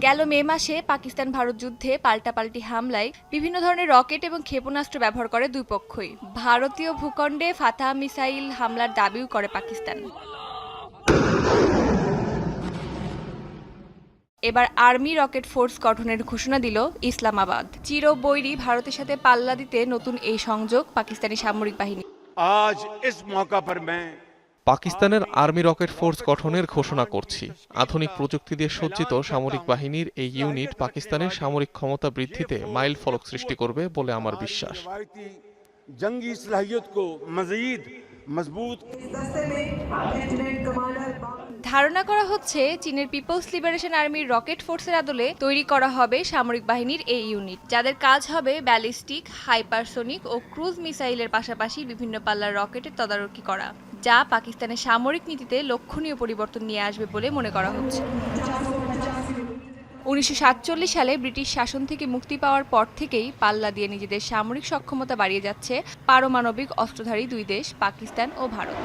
গেল মে মাসে পাকিস্তান ভারত যুদ্ধে পাল্টাপাল্টি হামলায় বিভিন্ন ধরনের রকেট এবং ক্ষেপণাস্ত্র ব্যবহার করে দুই পক্ষই। ভারতীয় ভূখণ্ডে ফাতাহ মিসাইল হামলার দাবিও করে পাকিস্তান। এবার আর্মি রকেট ফোর্স গঠনের ঘোষণা দিল ইসলামাবাদ। চিরবৈরী ভারতের সাথে পাল্লা দিতে নতুন এই সংযোগ পাকিস্তানি সামরিক বাহিনী। আজ ইস মৌকা পর मैं পাকিস্তানের আর্মি রকেট ফোর্স গঠনের ঘোষণা করছি। আধুনিক প্রযুক্তি দিয়ে সজ্জিত সামরিক বাহিনীর এই ইউনিট পাকিস্তানের সামরিক ক্ষমতা বৃদ্ধিতে মাইল ফলক সৃষ্টি করবে বলে আমার বিশ্বাস। জঙ্গি সলাহিয়ত কো মজিদ মজবুত। ধারণা করা হচ্ছে চীনের পিপলস লিবারেশন আর্মির রকেট ফোর্সের আদলে তৈরি করা হবে সামরিক বাহিনীর এই ইউনিট, যাদের কাজ হবে ব্যালিস্টিক, হাইপারসোনিক ও ক্রুজ মিসাইলের পাশাপাশি বিভিন্ন পাল্লার রকেটের তদারকি করা, যা পাকিস্তানের সামরিক নীতিতে লক্ষণীয় পরিবর্তন নিয়ে আসবে বলে মনে করা হচ্ছে। 1947 সালে ব্রিটিশ শাসন থেকে মুক্তি পাওয়ার পর থেকেই পাল্লা দিয়ে নিজেদের সামরিক সক্ষমতা বাড়িয়ে যাচ্ছে পারমাণবিক অস্ত্রধারী দুই দেশ পাকিস্তান ও ভারত।